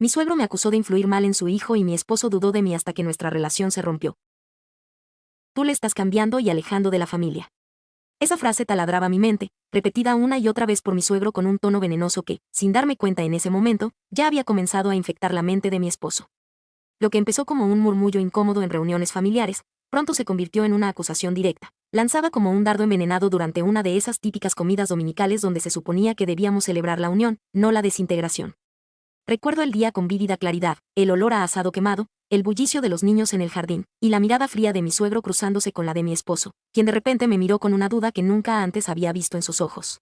Mi suegro me acusó de influir mal en su hijo y mi esposo dudó de mí hasta que nuestra relación se rompió. Tú le estás cambiando y alejando de la familia. Esa frase taladraba mi mente, repetida una y otra vez por mi suegro con un tono venenoso que, sin darme cuenta en ese momento, ya había comenzado a infectar la mente de mi esposo. Lo que empezó como un murmullo incómodo en reuniones familiares, pronto se convirtió en una acusación directa, lanzada como un dardo envenenado durante una de esas típicas comidas dominicales donde se suponía que debíamos celebrar la unión, no la desintegración. Recuerdo el día con vívida claridad, el olor a asado quemado, el bullicio de los niños en el jardín, y la mirada fría de mi suegro cruzándose con la de mi esposo, quien de repente me miró con una duda que nunca antes había visto en sus ojos.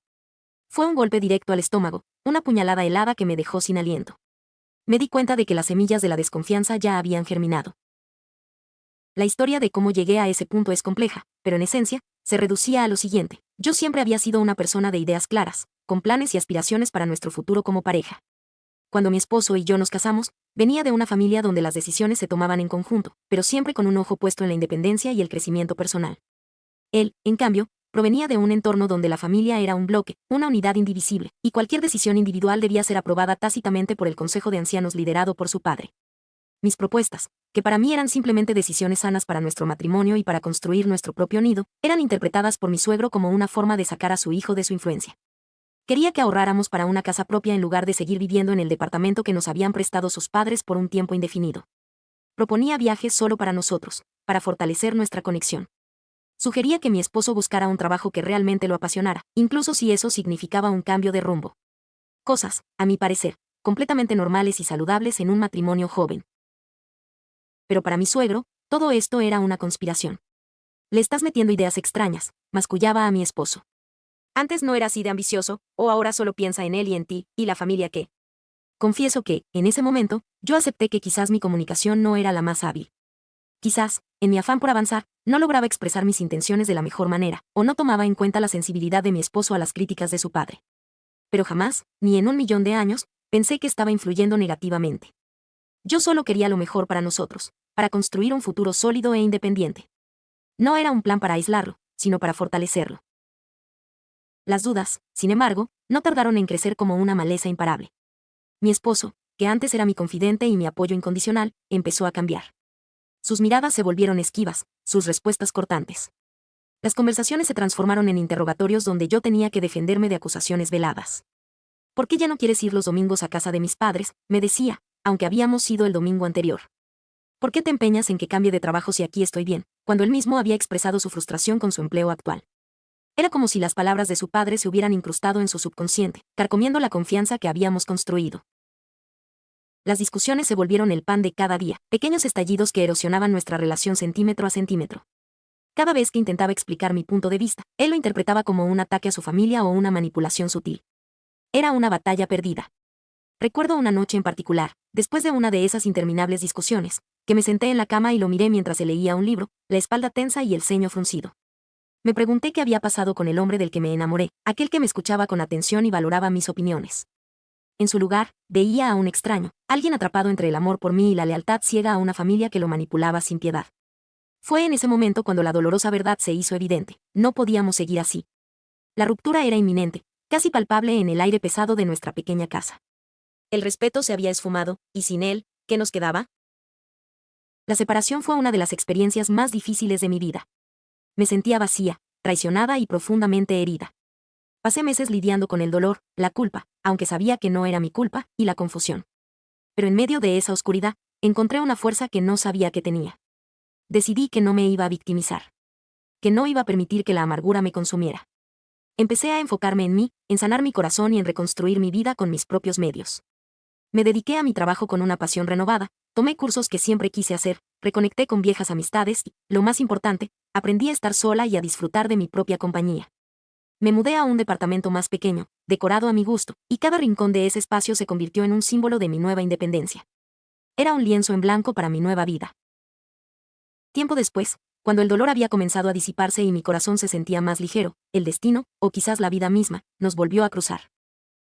Fue un golpe directo al estómago, una puñalada helada que me dejó sin aliento. Me di cuenta de que las semillas de la desconfianza ya habían germinado. La historia de cómo llegué a ese punto es compleja, pero en esencia, se reducía a lo siguiente. Yo siempre había sido una persona de ideas claras, con planes y aspiraciones para nuestro futuro como pareja. Cuando mi esposo y yo nos casamos, venía de una familia donde las decisiones se tomaban en conjunto, pero siempre con un ojo puesto en la independencia y el crecimiento personal. Él, en cambio, provenía de un entorno donde la familia era un bloque, una unidad indivisible, y cualquier decisión individual debía ser aprobada tácitamente por el Consejo de Ancianos liderado por su padre. Mis propuestas, que para mí eran simplemente decisiones sanas para nuestro matrimonio y para construir nuestro propio nido, eran interpretadas por mi suegro como una forma de sacar a su hijo de su influencia. Quería que ahorráramos para una casa propia en lugar de seguir viviendo en el departamento que nos habían prestado sus padres por un tiempo indefinido. Proponía viajes solo para nosotros, para fortalecer nuestra conexión. Sugería que mi esposo buscara un trabajo que realmente lo apasionara, incluso si eso significaba un cambio de rumbo. Cosas, a mi parecer, completamente normales y saludables en un matrimonio joven. Pero para mi suegro, todo esto era una conspiración. Le estás metiendo ideas extrañas, mascullaba a mi esposo. Antes no era así de ambicioso, o ahora solo piensa en él y en ti, y la familia que. Confieso que, en ese momento, yo acepté que quizás mi comunicación no era la más hábil. Quizás, en mi afán por avanzar, no lograba expresar mis intenciones de la mejor manera, o no tomaba en cuenta la sensibilidad de mi esposo a las críticas de su padre. Pero jamás, ni en 1.000.000 de años, pensé que estaba influyendo negativamente. Yo solo quería lo mejor para nosotros, para construir un futuro sólido e independiente. No era un plan para aislarlo, sino para fortalecerlo. Las dudas, sin embargo, no tardaron en crecer como una maleza imparable. Mi esposo, que antes era mi confidente y mi apoyo incondicional, empezó a cambiar. Sus miradas se volvieron esquivas, sus respuestas cortantes. Las conversaciones se transformaron en interrogatorios donde yo tenía que defenderme de acusaciones veladas. ¿Por qué ya no quieres ir los domingos a casa de mis padres?, me decía, aunque habíamos ido el domingo anterior. ¿Por qué te empeñas en que cambie de trabajo si aquí estoy bien?, cuando él mismo había expresado su frustración con su empleo actual. Era como si las palabras de su padre se hubieran incrustado en su subconsciente, carcomiendo la confianza que habíamos construido. Las discusiones se volvieron el pan de cada día, pequeños estallidos que erosionaban nuestra relación centímetro a centímetro. Cada vez que intentaba explicar mi punto de vista, él lo interpretaba como un ataque a su familia o una manipulación sutil. Era una batalla perdida. Recuerdo una noche en particular, después de una de esas interminables discusiones, que me senté en la cama y lo miré mientras él leía un libro, la espalda tensa y el ceño fruncido. Me pregunté qué había pasado con el hombre del que me enamoré, aquel que me escuchaba con atención y valoraba mis opiniones. En su lugar, veía a un extraño, alguien atrapado entre el amor por mí y la lealtad ciega a una familia que lo manipulaba sin piedad. Fue en ese momento cuando la dolorosa verdad se hizo evidente: no podíamos seguir así. La ruptura era inminente, casi palpable en el aire pesado de nuestra pequeña casa. El respeto se había esfumado, y sin él, ¿qué nos quedaba? La separación fue una de las experiencias más difíciles de mi vida. Me sentía vacía, traicionada y profundamente herida. Pasé meses lidiando con el dolor, la culpa, aunque sabía que no era mi culpa, y la confusión. Pero en medio de esa oscuridad, encontré una fuerza que no sabía que tenía. Decidí que no me iba a victimizar. Que no iba a permitir que la amargura me consumiera. Empecé a enfocarme en mí, en sanar mi corazón y en reconstruir mi vida con mis propios medios. Me dediqué a mi trabajo con una pasión renovada, tomé cursos que siempre quise hacer, reconecté con viejas amistades y, lo más importante, aprendí a estar sola y a disfrutar de mi propia compañía. Me mudé a un departamento más pequeño, decorado a mi gusto, y cada rincón de ese espacio se convirtió en un símbolo de mi nueva independencia. Era un lienzo en blanco para mi nueva vida. Tiempo después, cuando el dolor había comenzado a disiparse y mi corazón se sentía más ligero, el destino, o quizás la vida misma, nos volvió a cruzar.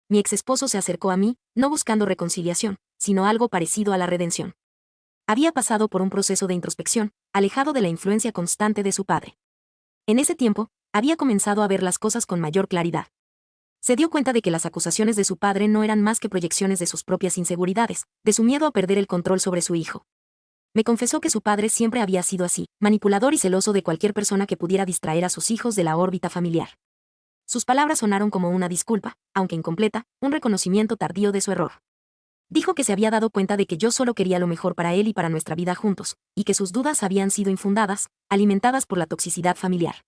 Mi exesposo se acercó a mí, no buscando reconciliación, sino algo parecido a la redención. Había pasado por un proceso de introspección, alejado de la influencia constante de su padre. En ese tiempo, había comenzado a ver las cosas con mayor claridad. Se dio cuenta de que las acusaciones de su padre no eran más que proyecciones de sus propias inseguridades, de su miedo a perder el control sobre su hijo. Me confesó que su padre siempre había sido así, manipulador y celoso de cualquier persona que pudiera distraer a sus hijos de la órbita familiar. Sus palabras sonaron como una disculpa, aunque incompleta, un reconocimiento tardío de su error. Dijo que se había dado cuenta de que yo solo quería lo mejor para él y para nuestra vida juntos, y que sus dudas habían sido infundadas, alimentadas por la toxicidad familiar.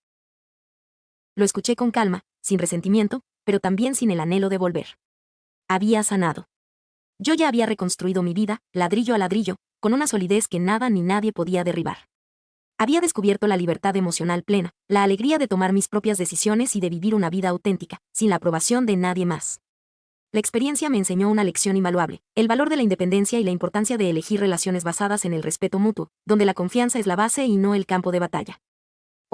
Lo escuché con calma, sin resentimiento, pero también sin el anhelo de volver. Había sanado. Yo ya había reconstruido mi vida, ladrillo a ladrillo, con una solidez que nada ni nadie podía derribar. Había descubierto la libertad emocional plena, la alegría de tomar mis propias decisiones y de vivir una vida auténtica, sin la aprobación de nadie más. La experiencia me enseñó una lección invaluable, el valor de la independencia y la importancia de elegir relaciones basadas en el respeto mutuo, donde la confianza es la base y no el campo de batalla.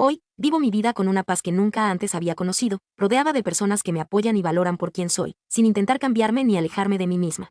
Hoy, vivo mi vida con una paz que nunca antes había conocido, rodeada de personas que me apoyan y valoran por quien soy, sin intentar cambiarme ni alejarme de mí misma.